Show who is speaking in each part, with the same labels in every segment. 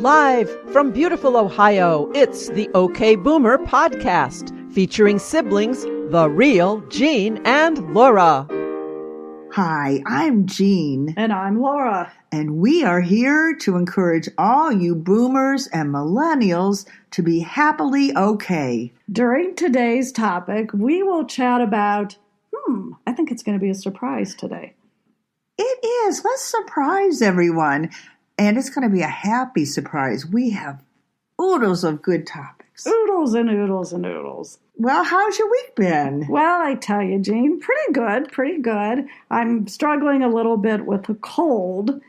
Speaker 1: Live from beautiful Ohio, it's the OK Boomer podcast, featuring siblings, the real Jean and Laura.
Speaker 2: Hi, I'm Jean.
Speaker 3: And I'm Laura.
Speaker 2: And we are here to encourage all you boomers and millennials to be happily okay.
Speaker 3: During today's topic, we will chat about, I think it's going to be a surprise today.
Speaker 2: It is. Let's surprise everyone. And it's going to be a happy surprise. We have oodles of good topics.
Speaker 3: Oodles and oodles and oodles.
Speaker 2: Well, how's your week been?
Speaker 3: Well, I tell you, Jean, pretty good. I'm struggling a little bit with a cold,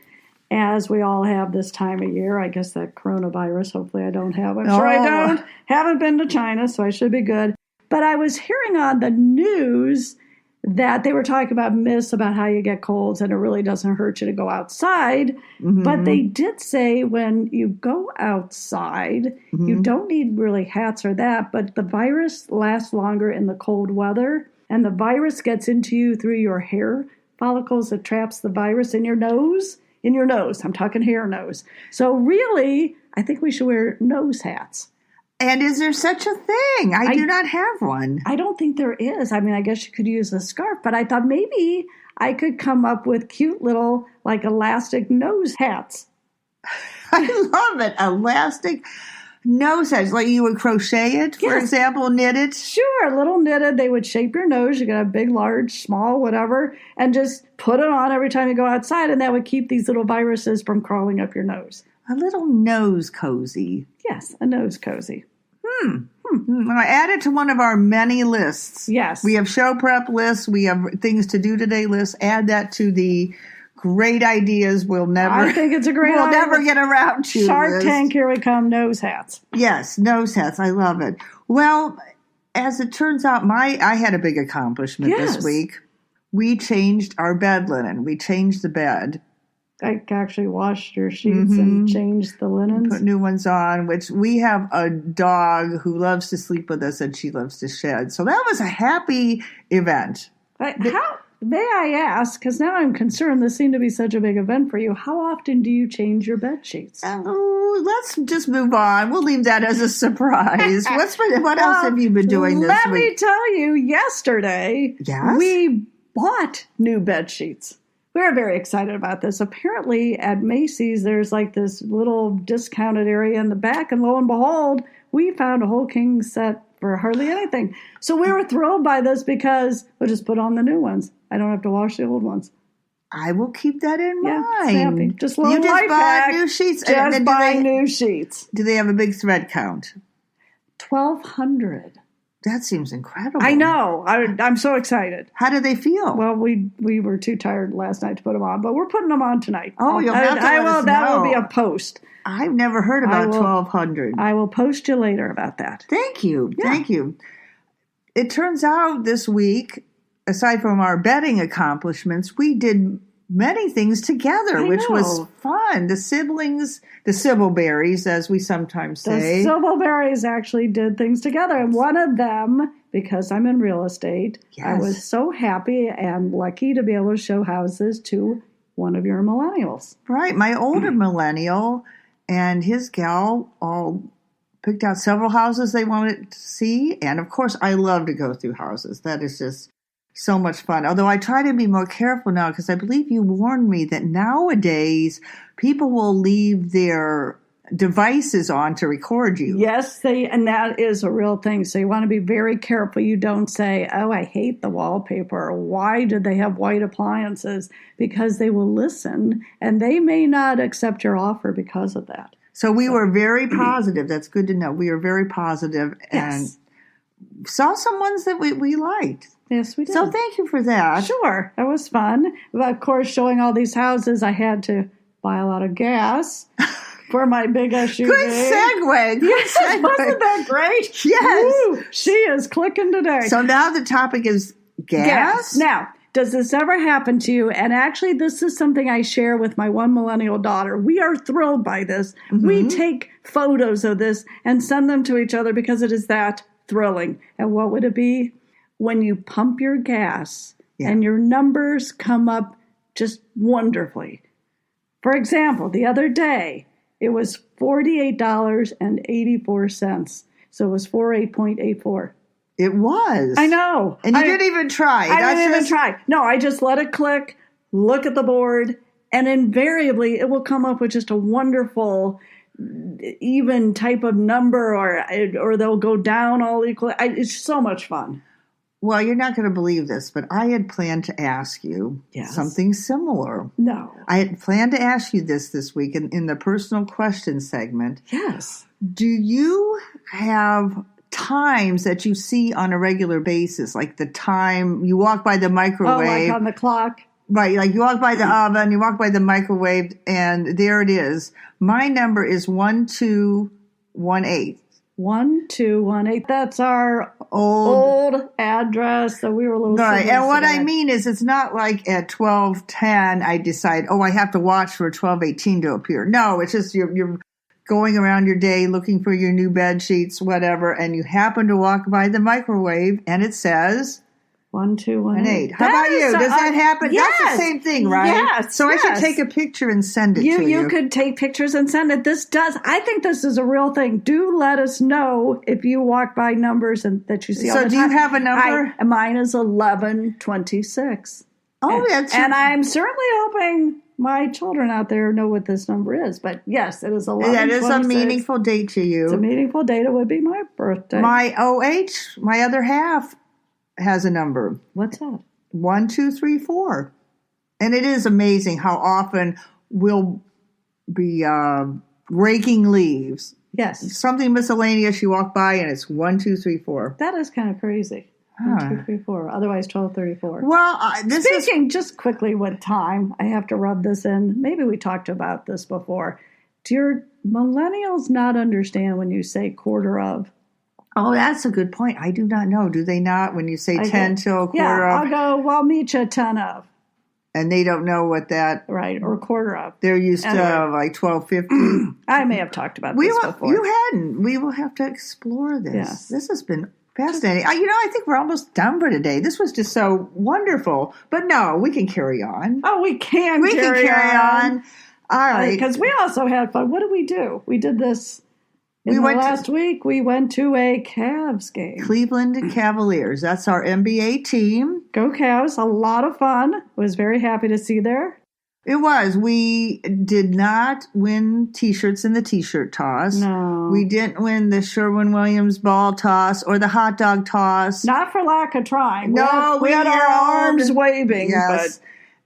Speaker 3: as we all have this time of year. I guess that coronavirus, hopefully I don't have. I'm sure I don't. Haven't been to China, so I should be good. But I was hearing on the news that they were talking about myths about how you get colds and it really doesn't hurt you to go outside. Mm-hmm. But they did say when you go outside, you don't need really hats or that, but the virus lasts longer in the cold weather, and the virus gets into you through your hair follicles. It traps the virus in your nose. I'm talking hair nose. So really, I think we should wear nose hats.
Speaker 2: And is there such a thing? I do not have one.
Speaker 3: I don't think there is. I mean, I guess you could use a scarf, but I thought maybe I could come up with cute little, like, elastic nose hats.
Speaker 2: I love it. Elastic nose hats. Like you would crochet it, for example, knit it?
Speaker 3: Sure, a little knitted. They would shape your nose. You could have big, large, small, whatever, and just put it on every time you go outside, and that would keep these little viruses from crawling up your nose.
Speaker 2: A little nose cozy.
Speaker 3: Yes, a nose cozy.
Speaker 2: I added to one of our many lists.
Speaker 3: Yes.
Speaker 2: We have show prep lists. We have things to do today lists. Add that to the great ideas
Speaker 3: I think it's a great idea.
Speaker 2: We'll never get around to
Speaker 3: Shark
Speaker 2: list.
Speaker 3: Tank, here we come, nose hats.
Speaker 2: Yes, nose hats. I love it. Well, as it turns out, I had a big accomplishment this week. We changed our bed linen. We changed the bed.
Speaker 3: I actually washed your sheets and changed the linens.
Speaker 2: Put new ones on, which we have a dog who loves to sleep with us and she loves to shed. So that was a happy event.
Speaker 3: How, may I ask, because now I'm concerned this seemed to be such a big event for you, how often do you change your bed sheets?
Speaker 2: Oh, let's just move on. We'll leave that as a surprise. What else have you been doing this week?
Speaker 3: Let me tell you, yesterday, we bought new bed sheets. We're very excited about this. Apparently at Macy's, there's like this little discounted area in the back, and lo and behold, we found a whole king set for hardly anything. So we were thrilled by this because we'll just put on the new ones. I don't have to wash the old ones.
Speaker 2: I will keep that in mind.
Speaker 3: Happy. Just a little life hack.
Speaker 2: New sheets.
Speaker 3: Just buy new sheets.
Speaker 2: Do they have a big thread count?
Speaker 3: 1,200.
Speaker 2: That seems incredible.
Speaker 3: I know. I'm so excited.
Speaker 2: How do they feel?
Speaker 3: Well, we were too tired last night to put them on, but we're putting them on tonight.
Speaker 2: Oh, you'll have to let us know.
Speaker 3: That will be a post.
Speaker 2: I've never heard about 1,200.
Speaker 3: I will post you later about that.
Speaker 2: Thank you. Yeah. Thank you. It turns out this week, aside from our bedding accomplishments, we did many things together, which was fun. The siblings, the Sibbleberries, as we sometimes say.
Speaker 3: The Sibbleberries actually did things together. And one of them, because I'm in real estate, I was so happy and lucky to be able to show houses to one of your millennials.
Speaker 2: Right. My older millennial and his gal all picked out several houses they wanted to see. And, of course, I love to go through houses. That is just so much fun. Although I try to be more careful now because I believe you warned me that nowadays people will leave their devices on to record you.
Speaker 3: Yes, and that is a real thing. So you want to be very careful. You don't say, oh, I hate the wallpaper. Why did they have white appliances? Because they will listen and they may not accept your offer because of that.
Speaker 2: So we were very positive. That's good to know. We were very positive and saw some ones that we liked.
Speaker 3: Yes, we did.
Speaker 2: So thank you for that.
Speaker 3: Sure. That was fun. But of course, showing all these houses, I had to buy a lot of gas for my big SUV.
Speaker 2: Good segue.
Speaker 3: Segue. Wasn't that great?
Speaker 2: Yes.
Speaker 3: Woo, she is clicking today.
Speaker 2: So now the topic is gas?
Speaker 3: Now, does this ever happen to you? And actually, this is something I share with my one millennial daughter. We are thrilled by this. We take photos of this and send them to each other because it is that thrilling. And what would it be? When you pump your gas and your numbers come up just wonderfully. For example, the other day, It was $48.84. So it was 48.84.
Speaker 2: It was.
Speaker 3: I know.
Speaker 2: And you didn't even try.
Speaker 3: I didn't even try. No, I just let it click, look at the board, and invariably it will come up with just a wonderful even type of number, or they'll go down all equal. It's so much fun.
Speaker 2: Well, you're not going to believe this, but I had planned to ask you something similar.
Speaker 3: No.
Speaker 2: I had planned to ask you this week in the personal question segment.
Speaker 3: Yes.
Speaker 2: Do you have times that you see on a regular basis, like the time you walk by the microwave?
Speaker 3: Oh, like on the clock?
Speaker 2: Right, like you walk by the oven, you walk by the microwave, and there it is. My number is 1218.
Speaker 3: 1218. That's our old address. So we were a little
Speaker 2: right. And what
Speaker 3: together.
Speaker 2: I mean is, it's not like at 12:10 I decide, I have to watch for 12:18 to appear. No, it's just you're going around your day looking for your new bed sheets, whatever, and you happen to walk by the microwave, and it says
Speaker 3: 1218.
Speaker 2: How about you? Does that happen?
Speaker 3: Yes.
Speaker 2: That's the same thing, right?
Speaker 3: Yes.
Speaker 2: So I should take a picture and send it to you.
Speaker 3: You could take pictures and send it. I think this is a real thing. Do let us know if you walk by numbers and that you see all the time.
Speaker 2: So do you have a number?
Speaker 3: Mine is 1126.
Speaker 2: Oh, that's
Speaker 3: and I'm certainly hoping my children out there know what this number is. But yes, it is 1126.
Speaker 2: That is a meaningful date to you.
Speaker 3: It's a meaningful date. It would be my birthday.
Speaker 2: My OH, my other half, has a number.
Speaker 3: What's that?
Speaker 2: 1234. And it is amazing how often we'll be raking leaves.
Speaker 3: Yes.
Speaker 2: Something miscellaneous, you walk by and it's 1234.
Speaker 3: That is kind of crazy. 1, 2, 3, 4. Otherwise 1234.
Speaker 2: Well,
Speaker 3: Speaking just quickly with time, I have to rub this in. Maybe we talked about this before. Do your millennials not understand when you say quarter of?
Speaker 2: Oh, that's a good point. I do not know. Do they not? When you say 10 till a quarter of?
Speaker 3: I'll go, well, meet you 10 of.
Speaker 2: And they don't know what that...
Speaker 3: Right, or quarter of.
Speaker 2: They're used to like 1250.
Speaker 3: I may have talked about this before.
Speaker 2: You hadn't. We will have to explore this.
Speaker 3: Yes.
Speaker 2: This has been fascinating. I think we're almost done for today. This was just so wonderful. But no, we can carry on.
Speaker 3: Oh, we can
Speaker 2: carry on. All right.
Speaker 3: Because we also had fun. What did we do? We did this... Last week, we went to a Cavs game.
Speaker 2: Cleveland Cavaliers. That's our NBA team.
Speaker 3: Go Cavs. A lot of fun. Was very happy to see there.
Speaker 2: It was. We did not win T-shirts in the T-shirt toss.
Speaker 3: No.
Speaker 2: We didn't win the Sherwin-Williams ball toss or the hot dog toss.
Speaker 3: Not for lack of trying.
Speaker 2: No,
Speaker 3: we had our arms waving.
Speaker 2: Yes.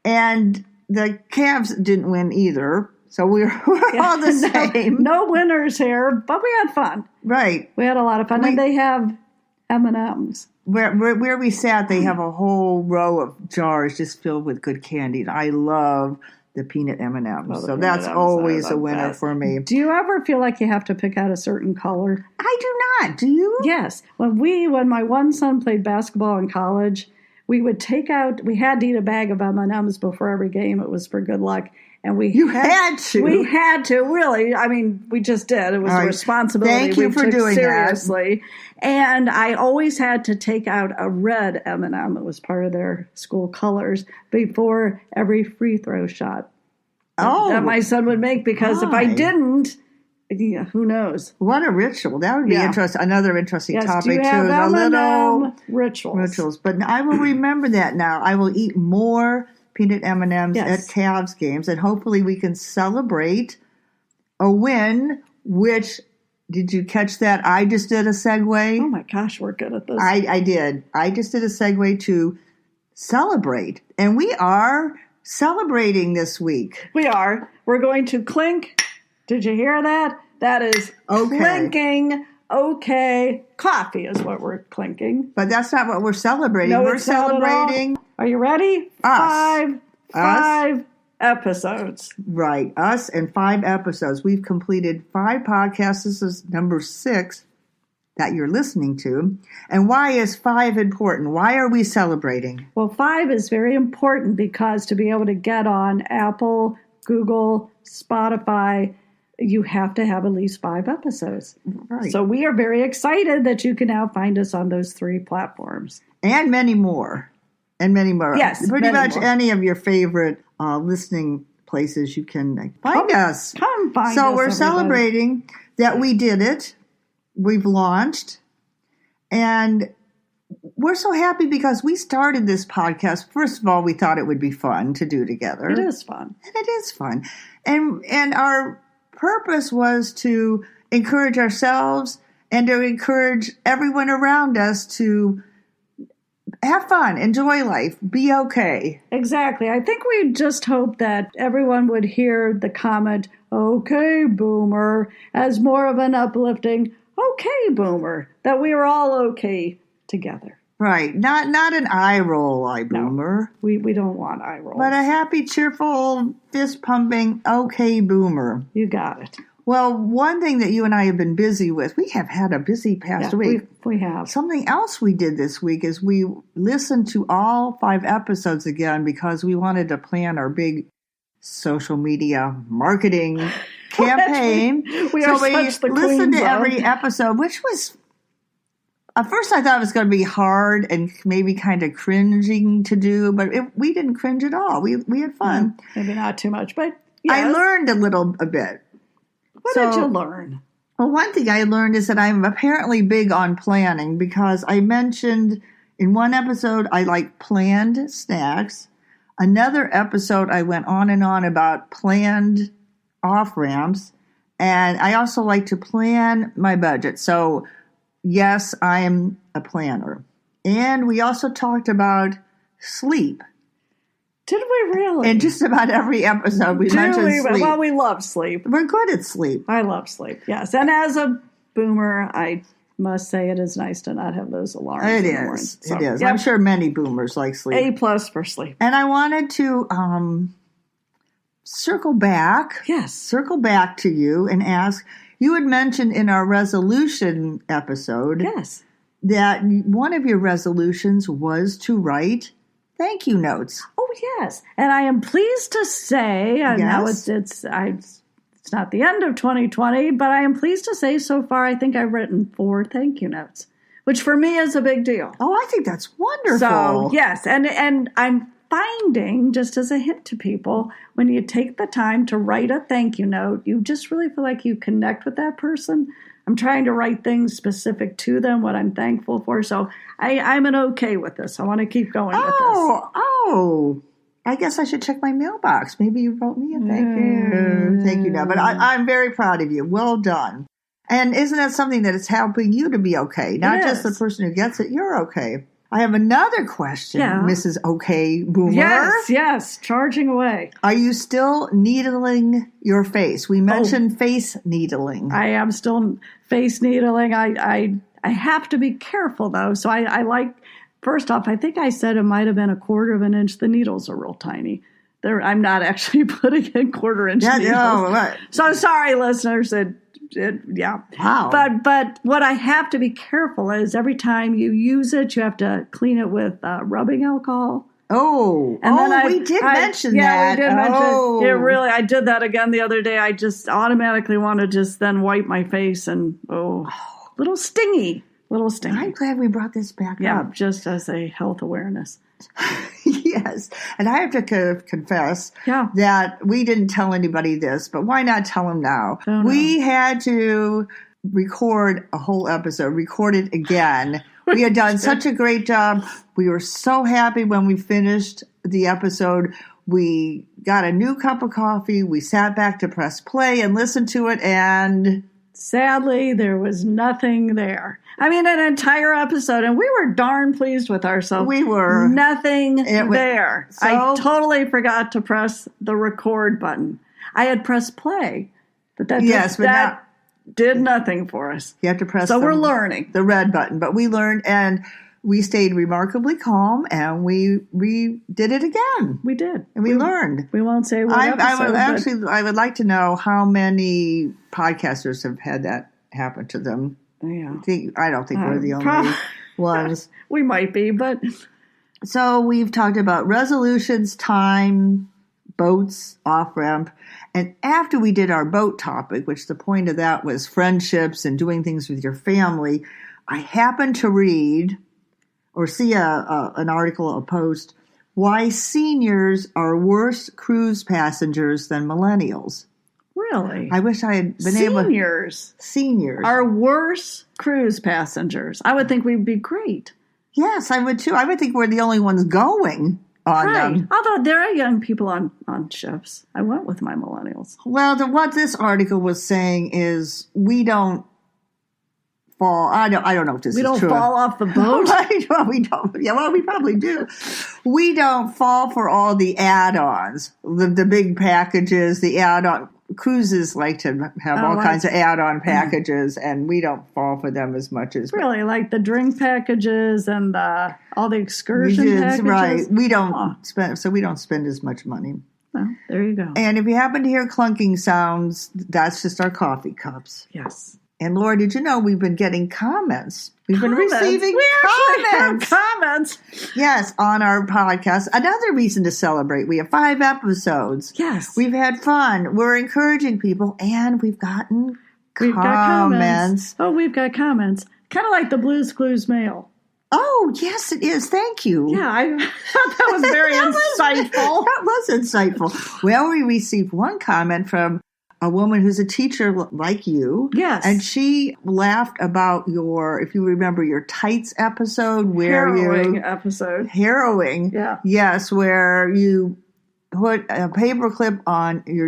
Speaker 2: And the Cavs didn't win either. So we're all the same.
Speaker 3: No winners here, but we had fun.
Speaker 2: Right.
Speaker 3: We had a lot of fun. And they have M&Ms.
Speaker 2: Where we sat, they have a whole row of jars just filled with good candy. And I love the peanut M&Ms. So that's always a winner for me.
Speaker 3: Do you ever feel like you have to pick out a certain color?
Speaker 2: I do not. Do you?
Speaker 3: Yes. When my one son played basketball in college, we would we had to eat a bag of M&Ms before every game. It was for good luck. And we
Speaker 2: had to.
Speaker 3: We had to, really. I mean, we just did. It was a responsibility.
Speaker 2: Thank you for doing
Speaker 3: seriously. That. And I always had to take out a red M&M. It was part of their school colors before every free throw shot that my son would make. Because if I didn't, who knows?
Speaker 2: What a ritual. That would be interesting. Another interesting topic,
Speaker 3: do you have
Speaker 2: too.
Speaker 3: M&M rituals.
Speaker 2: But I will remember that now. I will eat more peanut M&Ms at Cavs games, and hopefully we can celebrate a win, which, did you catch that? I just did a segue.
Speaker 3: Oh my gosh, we're good at this.
Speaker 2: I did. I just did a segue to celebrate, and we are celebrating this week.
Speaker 3: We are. We're going to clink. Did you hear that? That is clinking. Okay. Coffee is what we're clinking.
Speaker 2: But that's not what we're celebrating.
Speaker 3: No,
Speaker 2: we're celebrating.
Speaker 3: Are you ready?
Speaker 2: Us.
Speaker 3: Five episodes.
Speaker 2: Right. Us and 5 episodes. We've completed 5 podcasts. This is number 6 that you're listening to. And why is 5 important? Why are we celebrating?
Speaker 3: Well, 5 is very important because to be able to get on Apple, Google, Spotify, you have to have at least 5 episodes.
Speaker 2: Right.
Speaker 3: So we are very excited that you can now find us on those 3 platforms.
Speaker 2: And many more.
Speaker 3: Yes.
Speaker 2: Pretty much
Speaker 3: more.
Speaker 2: any of your favorite listening places you can find us.
Speaker 3: Come find us,
Speaker 2: So we're
Speaker 3: everybody.
Speaker 2: celebrating that we did it. We've launched. And we're so happy because we started this podcast. First of all, we thought it would be fun to do together.
Speaker 3: It is fun.
Speaker 2: And it is fun. And our purpose was to encourage ourselves and to encourage everyone around us to have fun, enjoy life, be okay.
Speaker 3: Exactly. I think we just hope that everyone would hear the comment, okay, boomer, as more of an uplifting, okay, boomer, that we are all okay together.
Speaker 2: Right. Not an eye roll, boomer.
Speaker 3: We don't want eye rolls.
Speaker 2: But a happy, cheerful, fist-pumping, okay, boomer.
Speaker 3: You got it.
Speaker 2: Well, one thing that you and I have been busy with, we have had a busy past week.
Speaker 3: We have.
Speaker 2: Something else we did this week is we listened to all 5 episodes again because we wanted to plan our big social media marketing campaign.
Speaker 3: we are such the
Speaker 2: listened to
Speaker 3: queens
Speaker 2: every episode, which was, at first I thought it was going to be hard and maybe kind of cringing to do, but we didn't cringe at all. We had fun.
Speaker 3: Maybe not too much, but yes.
Speaker 2: I learned a bit.
Speaker 3: What did you learn?
Speaker 2: Well, one thing I learned is that I'm apparently big on planning because I mentioned in one episode I like planned snacks. Another episode I went on and on about planned off-ramps. And I also like to plan my budget. So, yes, I am a planner. And we also talked about sleep.
Speaker 3: Did we really?
Speaker 2: In just about every episode we mentioned sleep.
Speaker 3: Well, we love sleep.
Speaker 2: We're good at sleep.
Speaker 3: I love sleep, yes. And as a boomer, I must say it is nice to not have those alarms.
Speaker 2: It
Speaker 3: in the morning.
Speaker 2: is.
Speaker 3: So,
Speaker 2: It is.
Speaker 3: yep.
Speaker 2: I'm sure many boomers like sleep.
Speaker 3: A+ for sleep.
Speaker 2: And I wanted to circle back to you and ask, you had mentioned in our resolution episode
Speaker 3: Yes.
Speaker 2: that one of your resolutions was to write thank you notes.
Speaker 3: Oh, yes. And I am pleased to say, and now
Speaker 2: Yes.
Speaker 3: it's not the end of 2020, but I am pleased to say so far I think I've written 4 thank you notes, which for me is a big deal.
Speaker 2: Oh, I think that's wonderful.
Speaker 3: So, yes, and I'm finding, just as a hint to people, when you take the time to write a thank you note, you just really feel like you connect with that person. I'm trying to write things specific to them, what I'm thankful for. So I'm an okay with this. I want to keep going with this.
Speaker 2: Oh, I guess I should check my mailbox. Maybe you wrote me a thank you note. But I'm very proud of you. Well done. And isn't that something that is helping you to be okay? Not just the person who gets it. You're okay. I have another question, Mrs. Okay Boomer.
Speaker 3: Yes, charging away.
Speaker 2: Are you still needling your face? We mentioned face needling.
Speaker 3: I am still face needling. I have to be careful, though. So I like, first off, I think I said it might have been 1/4 of an inch. The needles are real tiny. I'm not actually putting in 1/4 inch needles.
Speaker 2: Right.
Speaker 3: So sorry, listeners.
Speaker 2: Wow.
Speaker 3: But what I have to be careful is every time you use it, you have to clean it with rubbing alcohol.
Speaker 2: Oh, we did mention that.
Speaker 3: Yeah, we did mention it. Really, I did that again the other day. I just automatically want to just then wipe my face and little stingy. I'm
Speaker 2: glad we brought this back up.
Speaker 3: Yeah, just as a health awareness.
Speaker 2: Yes. And I have to confess that we didn't tell anybody this, but why not tell them now?
Speaker 3: Oh, no.
Speaker 2: We had to record a whole episode, record it again. We had done such a great job. We were so happy when we finished the episode. We got a new cup of coffee. We sat back to press play and listen to it, and
Speaker 3: sadly, there was nothing there. I mean, an entire episode, and we were darn pleased with ourselves.
Speaker 2: We were.
Speaker 3: Nothing there.
Speaker 2: So,
Speaker 3: I totally forgot to press the record button. I had pressed play, but that did nothing for us.
Speaker 2: You have to press
Speaker 3: we're learning.
Speaker 2: The red button. But we learned, and we stayed remarkably calm, and we did it again.
Speaker 3: We did.
Speaker 2: And we learned.
Speaker 3: We won't say what episode.
Speaker 2: I would like to know how many podcasters have had that happen to them.
Speaker 3: Yeah.
Speaker 2: I don't think we're the only ones.
Speaker 3: We might be, but...
Speaker 2: So we've talked about resolutions, time, boats, off-ramp. And after we did our boat topic, which the point of that was friendships and doing things with your family, I happened to read or see an article, a post, why seniors are worse cruise passengers than millennials.
Speaker 3: Really?
Speaker 2: I wish I had been able to. Seniors
Speaker 3: are worse cruise passengers. I would think we'd be great.
Speaker 2: Yes, I would too. I would think we're the only ones going on them.
Speaker 3: Although there are young people on ships. I went with my millennials.
Speaker 2: Well, what this article was saying is we don't fall. I don't know if this is true.
Speaker 3: We don't fall off the boat?
Speaker 2: Well, we don't. Yeah, well, we probably do. We don't fall for all the add-ons, the big packages, the add-on. Cruises like to have all kinds of add-on packages, and we don't fall for them as much as...
Speaker 3: Really? Like the drink packages and all the excursion packages?
Speaker 2: Right. We don't spend, so we don't spend as much money.
Speaker 3: Well, there you go.
Speaker 2: And if you happen to hear clunking sounds, that's just our coffee cups.
Speaker 3: Yes.
Speaker 2: And Laura, did you know we've been getting comments? We've been receiving comments. Yes, on our podcast. Another reason to celebrate. We have 5 episodes.
Speaker 3: Yes.
Speaker 2: We've had fun. We're encouraging people, and we've gotten comments.
Speaker 3: Oh, we've got comments. Kind of like the Blues Clues mail.
Speaker 2: Oh, yes, it is. Thank you.
Speaker 3: Yeah, I thought that was very insightful.
Speaker 2: That was insightful. Well, we received one comment from a woman who's a teacher like you.
Speaker 3: Yes.
Speaker 2: And she laughed about if you remember your tights episode Harrowing.
Speaker 3: Yeah.
Speaker 2: Yes, where you put a paper clip on your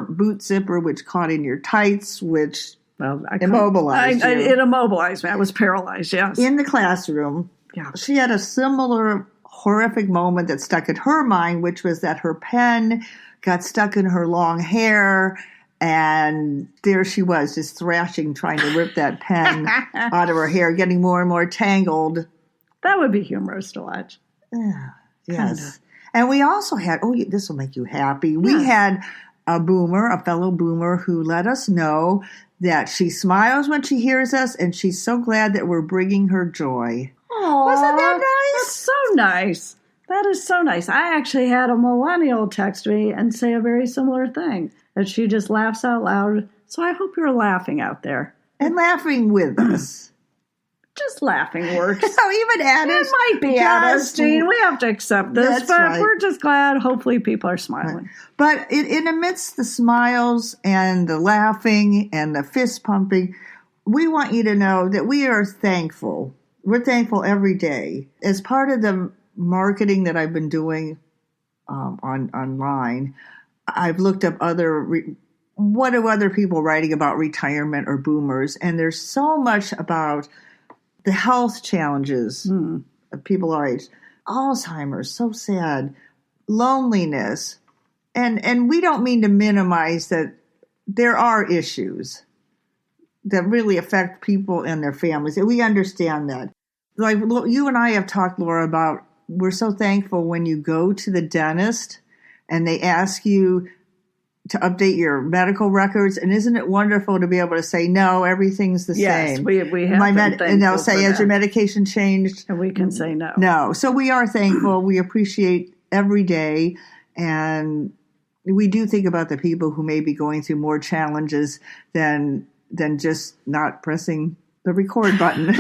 Speaker 2: boot zipper, which caught in your tights, which immobilized you.
Speaker 3: It immobilized me. I was paralyzed, yes.
Speaker 2: In the classroom.
Speaker 3: Yeah.
Speaker 2: She had a similar horrific moment that stuck in her mind, which was that her pen got stuck in her long hair. And there she was, just thrashing, trying to rip that pen out of her hair, getting more and more tangled.
Speaker 3: That would be humorous to watch.
Speaker 2: Yeah, yes. Kinda. And we also had, this will make you happy. Yes. We had a fellow boomer, who let us know that she smiles when she hears us, and she's so glad that we're bringing her joy.
Speaker 3: Aww, wasn't that nice? That's so nice. That is so nice. I actually had a millennial text me and say a very similar thing. That she just laughs out loud. So I hope you're laughing out there.
Speaker 2: And laughing with us.
Speaker 3: Just laughing works.
Speaker 2: So even Addis.
Speaker 3: It might be Addis, Jean. We have to accept this. But we're just glad. Hopefully people are smiling.
Speaker 2: Right. But in amidst the smiles and the laughing and the fist pumping, we want you to know that we are thankful. We're thankful every day. As part of the marketing that I've been doing online, I've looked up what are other people writing about retirement or boomers, and there's so much about the health challenges of people our age. Alzheimer's, so sad. Loneliness. And we don't mean to minimize that there are issues that really affect people and their families. And we understand that. Like you and I have talked, Laura, about we're so thankful when you go to the dentist and they ask you to update your medical records. And isn't it wonderful to be able to say, no, everything,'s the same.
Speaker 3: Yes, we have
Speaker 2: and they'll say, has your medication changed?
Speaker 3: And we can say no.
Speaker 2: No. So we are thankful. We appreciate every day. And we do think about the people who may be going through more challenges than just not pressing the record button.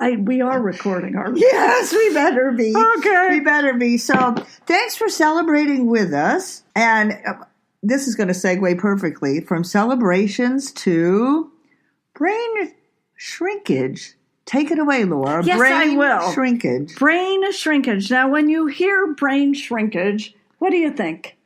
Speaker 3: We are recording, aren't we?
Speaker 2: Yes, we better be.
Speaker 3: Okay.
Speaker 2: We better be. So thanks for celebrating with us. And this is going to segue perfectly from celebrations to brain shrinkage. Take it away, Laura.
Speaker 3: Yes, I will.
Speaker 2: Shrinkage.
Speaker 3: Brain shrinkage. Now, when you hear brain shrinkage, what do you think?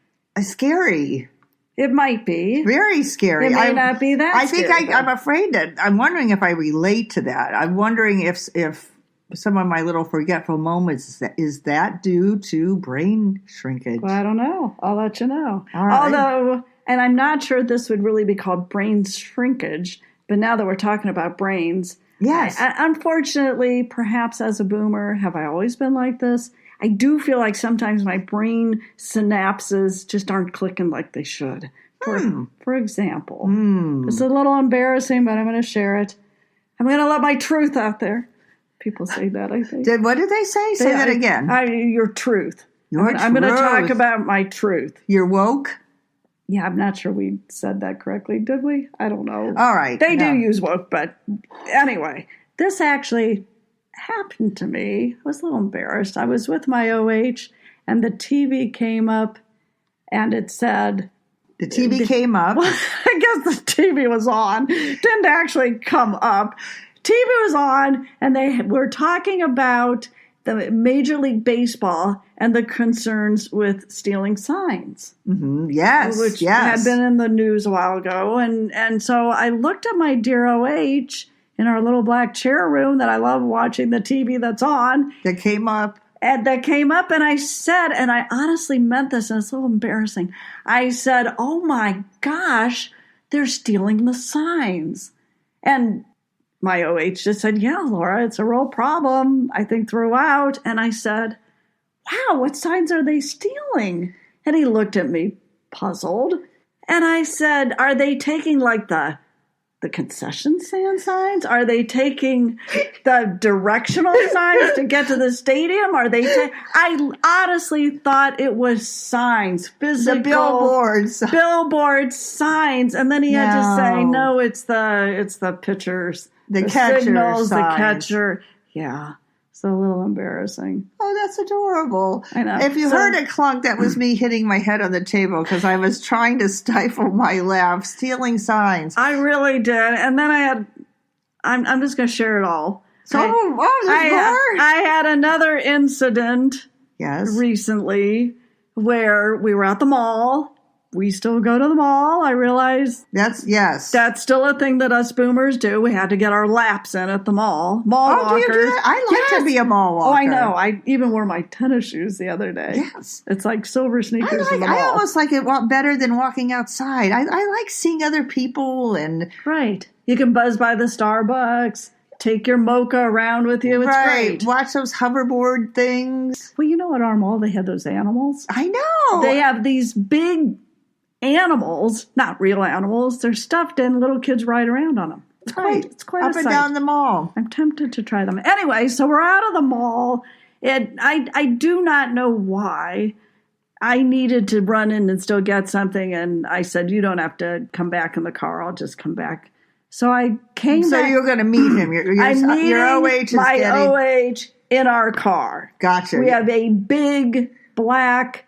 Speaker 2: Scary.
Speaker 3: It might be.
Speaker 2: Very scary.
Speaker 3: It may not be that scary.
Speaker 2: I think I'm afraid that, I'm wondering if I relate to that. I'm wondering if some of my little forgetful moments, is that due to brain shrinkage?
Speaker 3: Well, I don't know. I'll let you know.
Speaker 2: All right.
Speaker 3: Although, and I'm not sure this would really be called brain shrinkage, but now that we're talking about brains,
Speaker 2: yes.
Speaker 3: Unfortunately, perhaps as a boomer, have I always been like this? I do feel like sometimes my brain synapses just aren't clicking like they should. For example, it's a little embarrassing, but I'm going to share it. I'm going to let my truth out there. People say that, I think.
Speaker 2: What did they say? Say that again.
Speaker 3: Your truth.
Speaker 2: I'm
Speaker 3: going to talk about my truth.
Speaker 2: You're woke?
Speaker 3: Yeah, I'm not sure we said that correctly, did we? I don't know.
Speaker 2: All right.
Speaker 3: They do use woke, but anyway, this actually happened to me. I was a little embarrassed. I was with my OH, and the TV came up, and it said...
Speaker 2: The TV came up.
Speaker 3: Well, I guess the TV was on. Didn't actually come up. TV was on, and they were talking about the Major League Baseball and the concerns with stealing signs.
Speaker 2: Mm-hmm. Yes,
Speaker 3: which had been in the news a while ago. And so I looked at my dear OH in our little black chair room that I love watching the TV that's on.
Speaker 2: That came up.
Speaker 3: And I said, and I honestly meant this, and it's a little embarrassing. I said, oh my gosh, they're stealing the signs. And my OH just said, yeah, Laura, it's a real problem, I think, throughout. And I said, wow, what signs are they stealing? And he looked at me puzzled. And I said, are they taking like the concession stand signs? Are they taking the directional signs to get to the stadium? Are they? I honestly thought it was signs, physical billboard signs, and then he had to say, "No, it's the pitchers,
Speaker 2: the catcher
Speaker 3: signals,
Speaker 2: signs.
Speaker 3: The catcher." Yeah, it's a little embarrassing.
Speaker 2: Oh, that's adorable.
Speaker 3: I know.
Speaker 2: If you heard a clunk, that was me hitting my head on the table because I was trying to stifle my laugh, stealing signs.
Speaker 3: I really did. And then I'm just going to share it all.
Speaker 2: So, there's more?
Speaker 3: I had another incident recently where we were at the mall. We still go to the mall. I realize that's still a thing that us boomers do. We had to get our laps in at the mall. Mall walkers.
Speaker 2: Do you do that? I like to be a mall walker.
Speaker 3: Oh, I know. I even wore my tennis shoes the other day.
Speaker 2: Yes.
Speaker 3: It's like silver sneakers in the mall.
Speaker 2: I almost like it better than walking outside. I like seeing other people and...
Speaker 3: Right. You can buzz by the Starbucks. Take your mocha around with you. It's great.
Speaker 2: Watch those hoverboard things.
Speaker 3: Well, you know, at our mall, they have those animals.
Speaker 2: I know.
Speaker 3: They have these big... animals, not real animals. They're stuffed and little kids ride around on them. It's quite
Speaker 2: up
Speaker 3: a sight.
Speaker 2: And down the mall.
Speaker 3: I'm tempted to try them. Anyway, so we're out of the mall. I do not know why. I needed to run in and still get something, and I said, you don't have to come back in the car. I'll just come back. So I came back. So
Speaker 2: you're going to meet him. Your OH is
Speaker 3: my OH in our car.
Speaker 2: Gotcha.
Speaker 3: We have a big black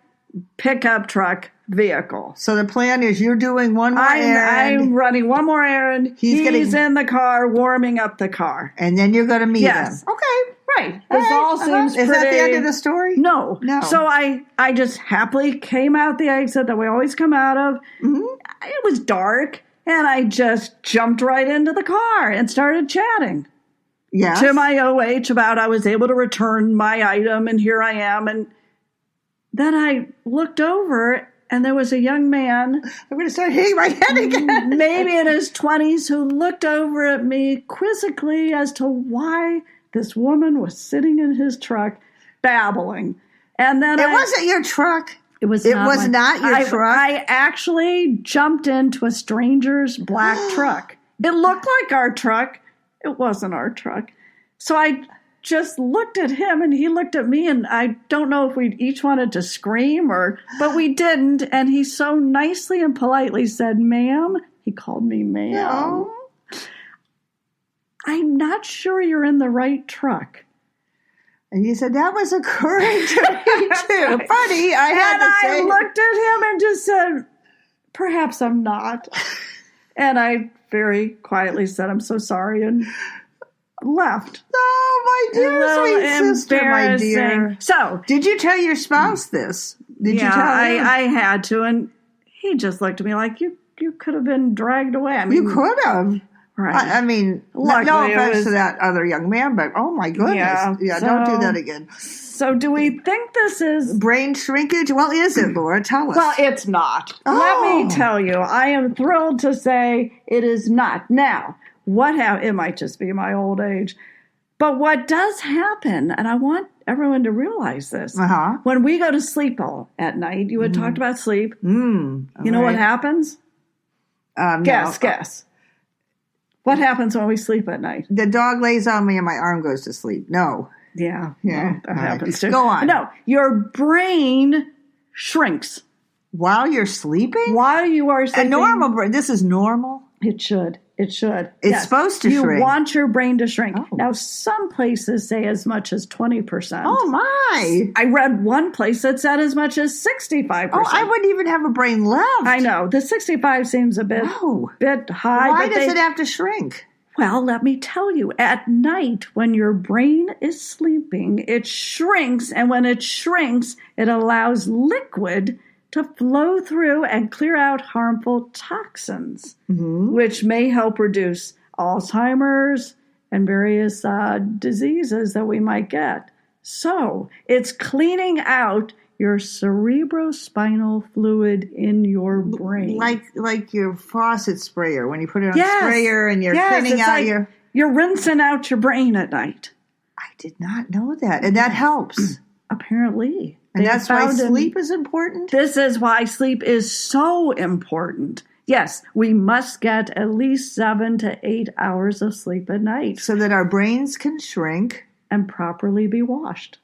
Speaker 3: pickup truck vehicle.
Speaker 2: So the plan is you're doing one more errand.
Speaker 3: I'm running one more errand. He's in the car, warming up the car.
Speaker 2: And then you're going to meet him.
Speaker 3: Okay. Right. This all seems pretty...
Speaker 2: Is that the end of the story?
Speaker 3: No. So I just happily came out the exit that we always come out of. Mm-hmm. It was dark, and I just jumped right into the car and started chatting.
Speaker 2: Yes.
Speaker 3: To my OH about I was able to return my item, and here I am. And then I looked over, and there was a young man.
Speaker 2: I'm going to start hitting my head again.
Speaker 3: Maybe in his 20s, who looked over at me quizzically as to why this woman was sitting in his truck babbling. And then
Speaker 2: it wasn't your truck.
Speaker 3: It was
Speaker 2: not your truck.
Speaker 3: I actually jumped into a stranger's black truck. It looked like our truck. It wasn't our truck. So I just looked at him, and he looked at me, and I don't know if we each wanted to scream but we didn't. And he so nicely and politely said, "Ma'am," he called me ma'am.
Speaker 2: No.
Speaker 3: "I'm not sure you're in the right truck."
Speaker 2: And you said, that was occurring to me too. Funny, I
Speaker 3: looked at him and just said, "Perhaps I'm not." And I very quietly said, "I'm so sorry," and left.
Speaker 2: Oh, my dear sweet sister, my dear.
Speaker 3: So,
Speaker 2: did you tell your spouse this? Did you tell him?
Speaker 3: I had to, and he just looked at me like, you could have been dragged away. I mean,
Speaker 2: you could have.
Speaker 3: Right.
Speaker 2: I mean, no offense to that other young man, but oh my goodness. Yeah, so, don't do that again.
Speaker 3: So do we think this is...
Speaker 2: brain shrinkage? Well, is it, Laura? Tell us.
Speaker 3: Well, it's not. Let me tell you, I am thrilled to say it is not. Now, it might just be my old age, but what does happen, and I want everyone to realize this, when we go to sleep at night, you had talked about sleep. You know what happens? Guess. What happens when we sleep at night?
Speaker 2: The dog lays on me and my arm goes to sleep. No.
Speaker 3: Yeah. Well, that happens too.
Speaker 2: Go on.
Speaker 3: No, your brain shrinks.
Speaker 2: While you're sleeping?
Speaker 3: While you are sleeping.
Speaker 2: A normal brain. This is normal?
Speaker 3: It should. It should.
Speaker 2: It's supposed to shrink.
Speaker 3: You want your brain to shrink.
Speaker 2: Oh.
Speaker 3: Now, some places say as much as 20%.
Speaker 2: Oh, my.
Speaker 3: I read one place that said as much as 65%.
Speaker 2: Oh, I wouldn't even have a brain left.
Speaker 3: I know. The 65 seems a bit high.
Speaker 2: Why does it have to shrink?
Speaker 3: Well, let me tell you, at night, when your brain is sleeping, it shrinks. And when it shrinks, it allows liquid to flow through and clear out harmful toxins, which may help reduce Alzheimer's and various diseases that we might get. So it's cleaning out your cerebrospinal fluid in your brain.
Speaker 2: Like your faucet sprayer, when you put it on a sprayer and you're cleaning out
Speaker 3: You're rinsing out your brain at night.
Speaker 2: I did not know that. And that helps.
Speaker 3: Apparently.
Speaker 2: And that's why sleep is important?
Speaker 3: This is why sleep is so important. Yes, we must get at least 7 to 8 hours of sleep at night.
Speaker 2: So that our brains can shrink.
Speaker 3: And properly be washed.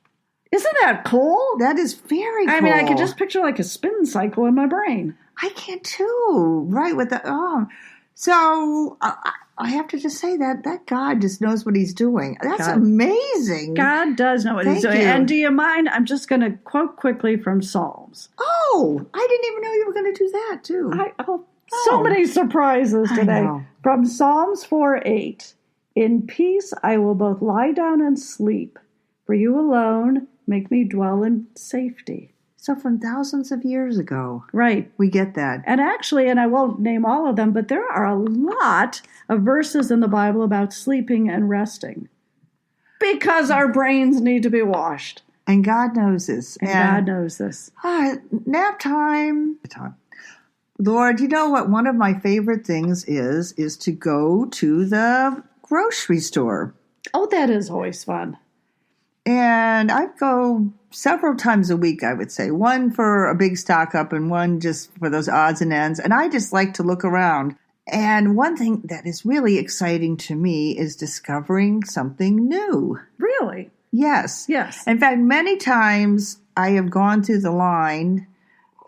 Speaker 3: Isn't that cool?
Speaker 2: That is very cool.
Speaker 3: I mean, I can just picture like a spin cycle in my brain.
Speaker 2: I can too. Right, with the... So I have to just say that God just knows what he's doing. That's amazing.
Speaker 3: God does know what he's doing. And do you mind? I'm just going to quote quickly from Psalms.
Speaker 2: Oh, I didn't even know you were going to do that too.
Speaker 3: So many surprises today. From Psalms 4:8. In peace I will both lie down and sleep. For you alone make me dwell in safety.
Speaker 2: So from thousands of years ago.
Speaker 3: Right.
Speaker 2: We get that.
Speaker 3: And actually, and I won't name all of them, but there are a lot of verses in the Bible about sleeping and resting. Because our brains need to be washed.
Speaker 2: And God knows this.
Speaker 3: And God knows this.
Speaker 2: Nap time. Lord, you know what one of my favorite things is to go to the grocery store.
Speaker 3: Oh, that is always fun.
Speaker 2: And I go several times a week, I would say. One for a big stock up and one just for those odds and ends. And I just like to look around. And one thing that is really exciting to me is discovering something new.
Speaker 3: Really?
Speaker 2: Yes.
Speaker 3: Yes.
Speaker 2: In fact, many times I have gone through the line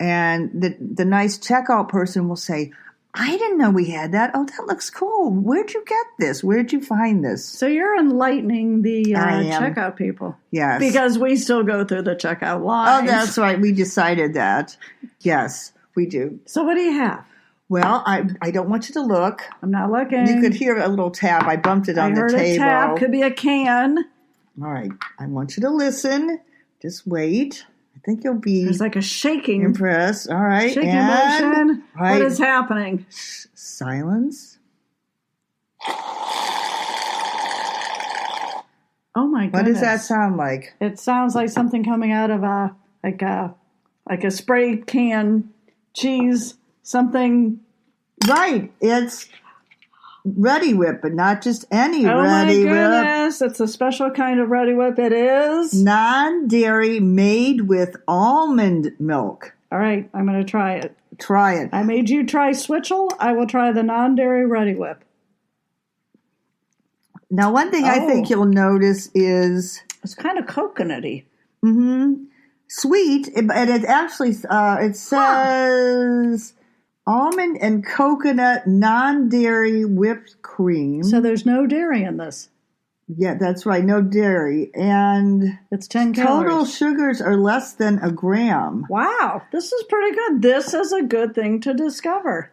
Speaker 2: and the nice checkout person will say, I didn't know we had that. Oh, that looks cool. Where'd you get this? Where'd you find this?
Speaker 3: So you're enlightening the checkout people.
Speaker 2: Yes.
Speaker 3: Because we still go through the checkout lines.
Speaker 2: Oh, that's right. We decided that. Yes, we do.
Speaker 3: So what do you have?
Speaker 2: Well, I don't want you to look.
Speaker 3: I'm not looking.
Speaker 2: You could hear a little tap. I bumped it on the table. I heard a tap.
Speaker 3: Could be a can.
Speaker 2: All right. I want you to listen. Just wait. I think you'll be...
Speaker 3: There's like a shaking.
Speaker 2: Impressed. All right.
Speaker 3: Shaking motion. Right. What is happening?
Speaker 2: Silence.
Speaker 3: Oh my goodness.
Speaker 2: What does that sound like?
Speaker 3: It sounds like something coming out of a spray can cheese, something.
Speaker 2: Right. It's Ready Whip, but not just any Ready Whip.
Speaker 3: Oh my goodness. It's a special kind of Ready Whip. It is.
Speaker 2: Non-dairy, made with almond milk.
Speaker 3: All right. I'm going to try it.
Speaker 2: Try it.
Speaker 3: I made you try Switchel. I will try the non-dairy Ready Whip.
Speaker 2: Now, one thing I think you'll notice is...
Speaker 3: It's kind of coconutty.
Speaker 2: Mm-hmm. Sweet, but it actually, it says almond and coconut non-dairy whipped cream.
Speaker 3: So there's no dairy in this.
Speaker 2: Yeah, that's right, no dairy. And
Speaker 3: it's 10 calories.
Speaker 2: Total sugars are less than a gram.
Speaker 3: Wow, this is pretty good. This is a good thing to discover.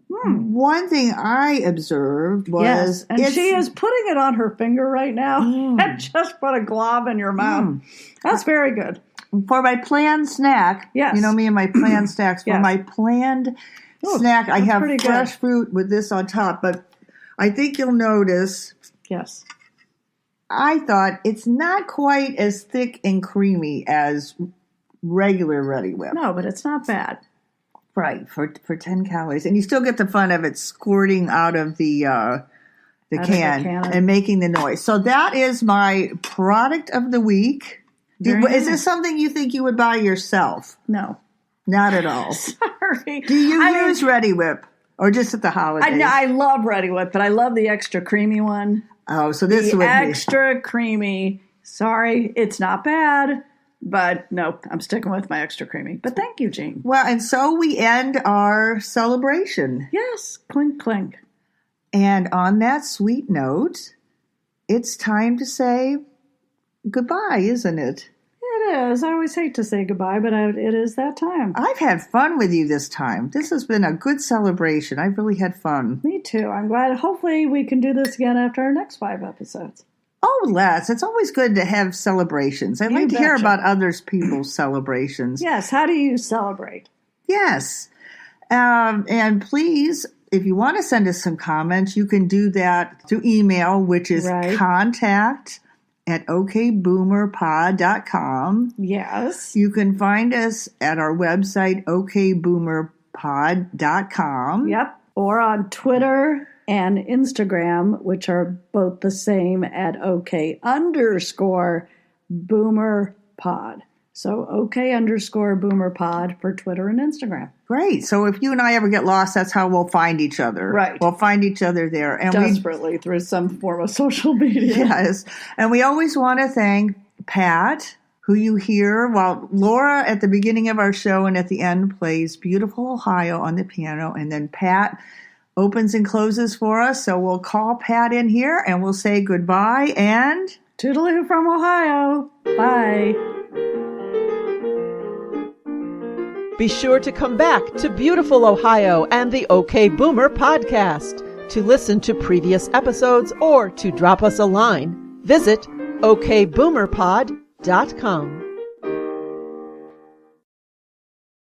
Speaker 2: One thing I observed was...
Speaker 3: Yes, and she is putting it on her finger right now and just put a glob in your mouth. That's very good.
Speaker 2: For my planned snack, you know me and my planned snacks. For my planned snack, I have fresh fruit with this on top. But I think you'll notice...
Speaker 3: Yes.
Speaker 2: I thought it's not quite as thick and creamy as regular Ready Whip.
Speaker 3: No, but it's not bad.
Speaker 2: Right, for 10 calories. And you still get the fun of it squirting out of the can and making the noise. So that is my product of the week. Is this something you think you would buy yourself?
Speaker 3: No.
Speaker 2: Not at all.
Speaker 3: Sorry.
Speaker 2: Do you use Ready Whip or just at the holidays?
Speaker 3: I love Ready Whip, but I love the extra creamy one.
Speaker 2: Oh, so this
Speaker 3: would be...
Speaker 2: The
Speaker 3: extra creamy. Sorry, it's not bad. But nope, I'm sticking with my extra creamy. But thank you, Jean.
Speaker 2: Well, and so we end our celebration.
Speaker 3: Yes, clink, clink.
Speaker 2: And on that sweet note, it's time to say goodbye, isn't it?
Speaker 3: It is. I always hate to say goodbye, but it is that time.
Speaker 2: I've had fun with you this time. This has been a good celebration. I've really had fun.
Speaker 3: Me too. I'm glad. Hopefully we can do this again after our next 5 episodes.
Speaker 2: Oh, Les, it's always good to have celebrations. I like to hear about other people's celebrations.
Speaker 3: Yes. How do you celebrate?
Speaker 2: Yes. And please, if you want to send us some comments, you can do that through email, which is contact@okboomerpod.com.
Speaker 3: Yes.
Speaker 2: You can find us at our website, okboomerpod.com.
Speaker 3: Yep. Or on Twitter and Instagram, which are both the same at OK_boomerpod. So OK_boomerpod for Twitter and Instagram.
Speaker 2: Great. So if you and I ever get lost, that's how we'll find each other.
Speaker 3: Right.
Speaker 2: We'll find each other there. And
Speaker 3: desperately through some form of social media.
Speaker 2: Yes. And we always want to thank Pat, who you hear while Laura at the beginning of our show and at the end plays Beautiful Ohio on the piano. And then Pat opens and closes for us. So we'll call Pat in here and we'll say goodbye and
Speaker 3: toodaloo from Ohio. Bye.
Speaker 1: Be sure to come back to Beautiful Ohio and the OK Boomer podcast. To listen to previous episodes or to drop us a line, visit okboomerpod.com.